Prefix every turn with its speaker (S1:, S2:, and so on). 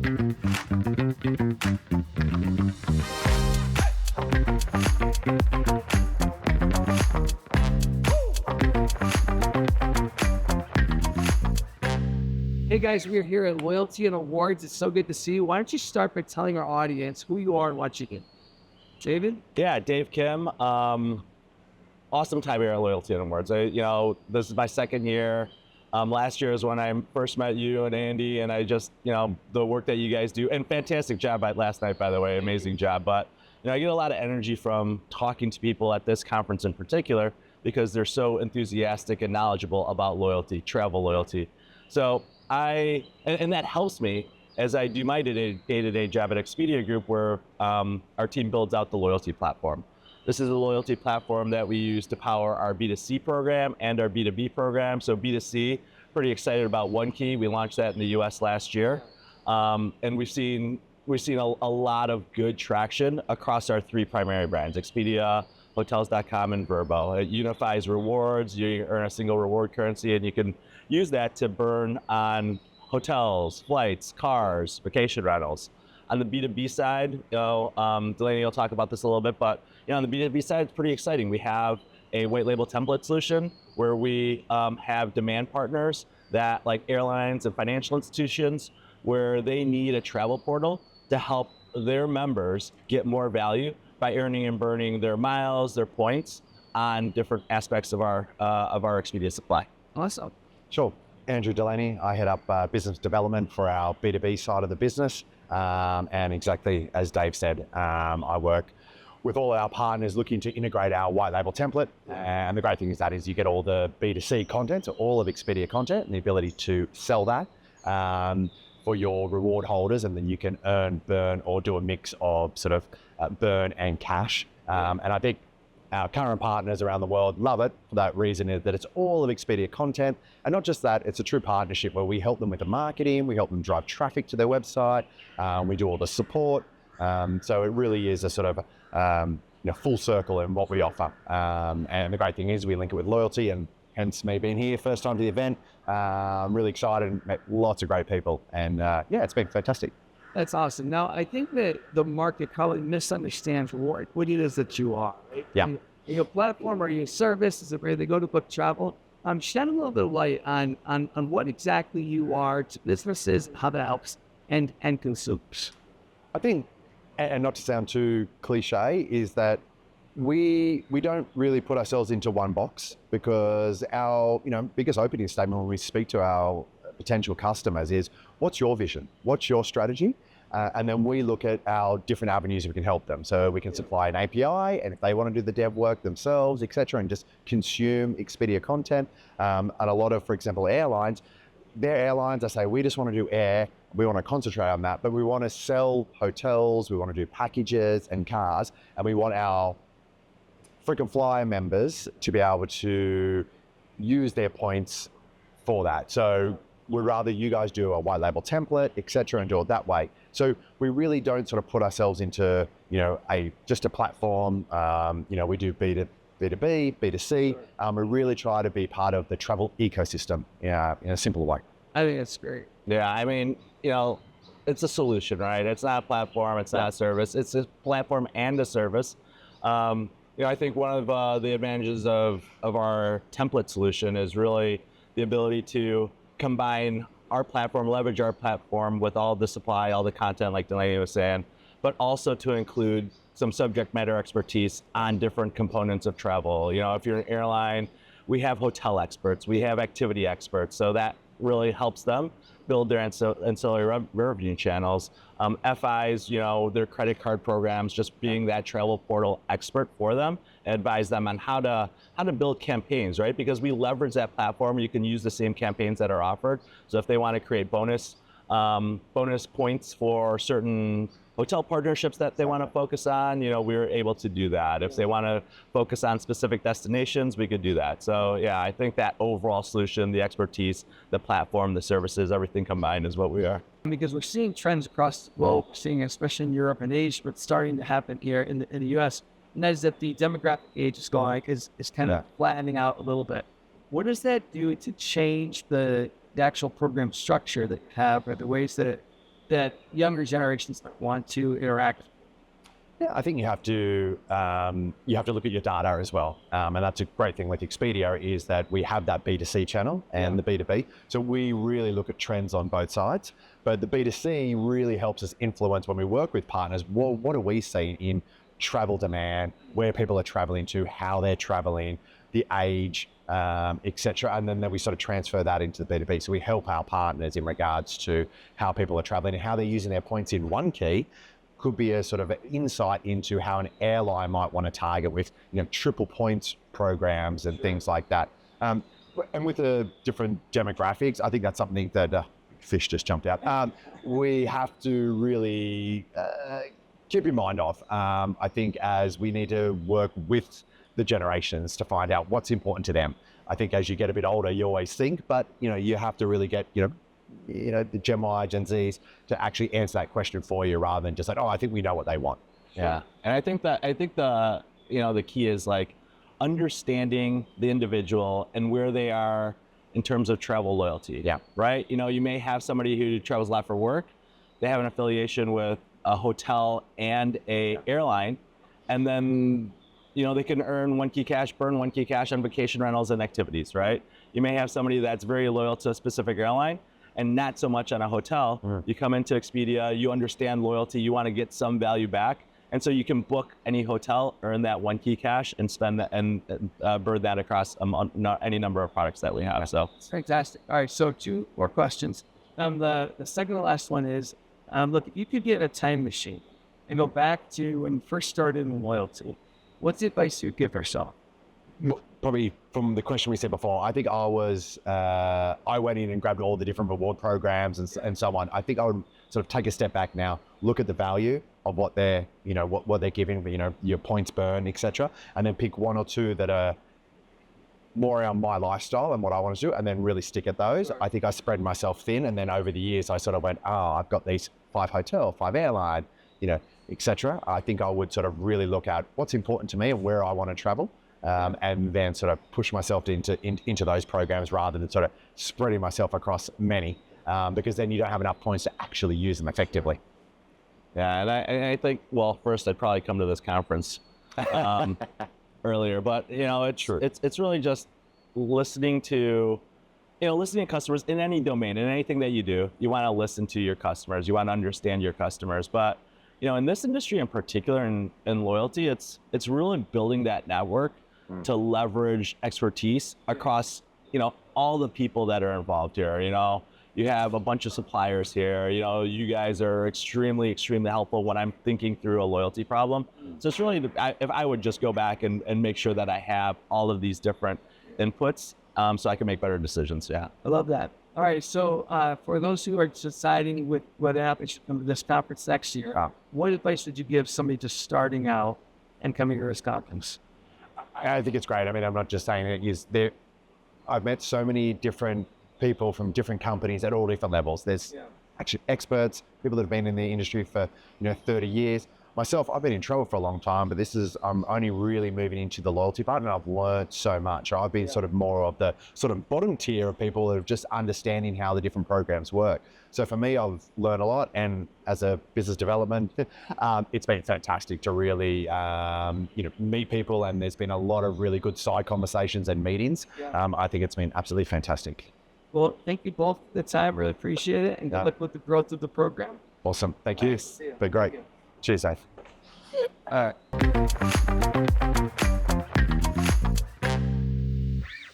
S1: Hey guys, we're here at Loyalty and Awards. It's so good to see you. Why don't you start by telling our audience who you are and what you do? David?
S2: Yeah, Dave Kim. Awesome time here at Loyalty and Awards. This is my second year. Last year is when I first met you and Andy, and I just, the work that you guys do, and fantastic job last night, by the way, amazing job. But, I get a lot of energy from talking to people at this conference in particular because they're so enthusiastic and knowledgeable about loyalty, travel loyalty. So and that helps me as I do my day-to-day job at Expedia Group, where our team builds out the loyalty platform. This is a loyalty platform that we use to power our B2C program and our B2B program. So B2C, pretty excited about OneKey. We launched that in the US last year. And we've seen a lot of good traction across our three primary brands, Expedia, Hotels.com, and Vrbo. It unifies rewards. You earn a single reward currency, and you can use that to burn on hotels, flights, cars, vacation rentals. On the B2B side, Delaney will talk about this a little bit, but on the B2B side, it's pretty exciting. We have a white label template solution where we have demand partners that, like airlines and financial institutions, where they need a travel portal to help their members get more value by earning and burning their miles, their points on different aspects of our Expedia supply.
S1: Awesome.
S3: Sure. Andrew Delaney. I head up business development for our B2B side of the business. And exactly as Dave said, I work with all our partners looking to integrate our white label template. And the great thing is you get all the B2C content, so all of Expedia content, and the ability to sell that for your reward holders, and then you can earn, burn, or do a mix of sort of burn and cash. And I think our current partners around the world love it for that reason, is that it's all of Expedia content. And not just that, it's a true partnership where we help them with the marketing, we help them drive traffic to their website, we do all the support. So it really is a sort of full circle in what we offer. And the great thing is we link it with loyalty, and hence me being here, first time to the event. I'm really excited, met lots of great people, and it's been fantastic.
S1: That's awesome. Now, I think that the market probably misunderstands what it is that you are, right?
S3: Yeah.
S1: Are you a platform? Are you a service? Is it where they go to book travel? Shed a little bit of light on what exactly you are to businesses, how that helps and consumers.
S3: I think, and not to sound too cliche, is that we don't really put ourselves into one box, because our biggest opening statement when we speak to our potential customers is, what's your vision? What's your strategy? And then we look at our different avenues we can help them. So we can supply an API, and if they want to do the dev work themselves, etc., and just consume Expedia content. And a lot of, for example, airlines, their airlines, I say, we just want to do air, we want to concentrate on that, but we want to sell hotels, we want to do packages and cars, and we want our frequent flyer members to be able to use their points for that. So we'd rather you guys do a white label template, etc., and do it that way. So we really don't sort of put ourselves into, just a platform. We do B2B, B2C. We really try to be part of the travel ecosystem in a simpler way.
S1: I think that's great.
S2: Yeah, I mean, it's a solution, right? It's not a platform, it's not a service. It's a platform and a service. I think one of the advantages of our template solution is really the ability to combine our platform, leverage our platform with all the supply, all the content, like Delaney was saying, but also to include some subject matter expertise on different components of travel. If you're an airline, we have hotel experts, we have activity experts, so that really helps them build their ancillary revenue channels. FIs, their credit card programs, just being that travel portal expert for them, advise them on how to build campaigns, right? Because we leverage that platform, you can use the same campaigns that are offered. So if they want to create bonus points for certain hotel partnerships that they want to focus on, we're able to do that. If they want to focus on specific destinations, we could do that. So yeah, I think that overall solution, the expertise, the platform, the services, everything combined is what we are.
S1: Because we're seeing trends across the globe, we're seeing especially in Europe and Asia, but starting to happen here in the US, and that is that the demographic age is kind of flattening out a little bit. What does that do to change the actual program structure that you have, or the ways that that younger generations might want to interact?
S3: Yeah, I think you have to look at your data as well, and that's a great thing with Expedia is that we have that B2C channel and the B2B. So we really look at trends on both sides, but the B2C really helps us influence when we work with partners. Well, what do we see in travel demand, where people are traveling to, how they're traveling, the age, etc. And then we sort of transfer that into the B2B. So we help our partners in regards to how people are traveling and how they're using their points in One Key. Could be a sort of insight into how an airline might want to target with, triple points programs and things like that. And with the different demographics, I think that's something that fish just jumped out. We have to really keep in mind of. I think as we need to work with the generations to find out what's important to them. I think as you get a bit older, you always think, but you have to really get the Gen Y, Gen Zs to actually answer that question for you rather than just like, oh, I think we know what they want.
S2: Yeah, and I think the the key is like understanding the individual and where they are in terms of travel loyalty.
S3: Yeah.
S2: Right. You may have somebody who travels a lot for work. They have an affiliation with a hotel and a airline, and then they can earn 1 key cash, burn 1 key cash on vacation rentals and activities. Right. You may have somebody that's very loyal to a specific airline and not so much on a hotel. You come into Expedia, you understand loyalty, you want to get some value back. And so you can book any hotel, earn that 1 key cash and spend that and burn that across any number of products that we have. So
S1: Fantastic. All right, so 2 more questions. The second to last one is, look, if you could get a time machine and go back to when you first started in loyalty, what's the advice you'd give yourself?
S3: Probably from the question we said before, I think I went in and grabbed all the different reward programs and so on. I think I would sort of take a step back now, look at the value of what they're, what they're giving, your points burn, etc. And then pick 1 or 2 that are more around my lifestyle and what I want to do, and then really stick at those. I think I spread myself thin, and then over the years, I sort of went, I've got these 5 hotel, 5 airline, etc. I think I would sort of really look at what's important to me and where I want to travel. And then sort of push myself into those programs rather than sort of spreading myself across many, because then you don't have enough points to actually use them effectively.
S2: Yeah, and I think, well, first I'd probably come to this conference earlier, but it's really just listening to customers in any domain, in anything that you do. You want to listen to your customers, you want to understand your customers, but in this industry in particular, in loyalty, it's really building that network to leverage expertise across, all the people that are involved here. You have a bunch of suppliers here. You guys are extremely, extremely helpful when I'm thinking through a loyalty problem. So it's really, if I would just go back and make sure that I have all of these different inputs so I can make better decisions. Yeah.
S1: I love that. All right, so for those who are deciding whether or not they should come to this conference next year, what advice would you give somebody just starting out and coming to this conference?
S3: I think it's great. I mean, I'm not just saying it. I've met so many different people from different companies at all different levels. There's actually experts, people that have been in the industry for 30 years. Myself, I've been in travel for a long time, but I'm only really moving into the loyalty part, and I've learned so much. I've been sort of more of the sort of bottom tier of people that are just understanding how the different programs work. So for me, I've learned a lot, and as a business development, it's been fantastic to really, meet people, and there's been a lot of really good side conversations and meetings. I think it's been absolutely fantastic.
S1: Well, thank you both for the time. Really appreciate it, and good luck with the growth of the program.
S3: Awesome. Thank you. Been great. Cheers, Dave.
S1: All right.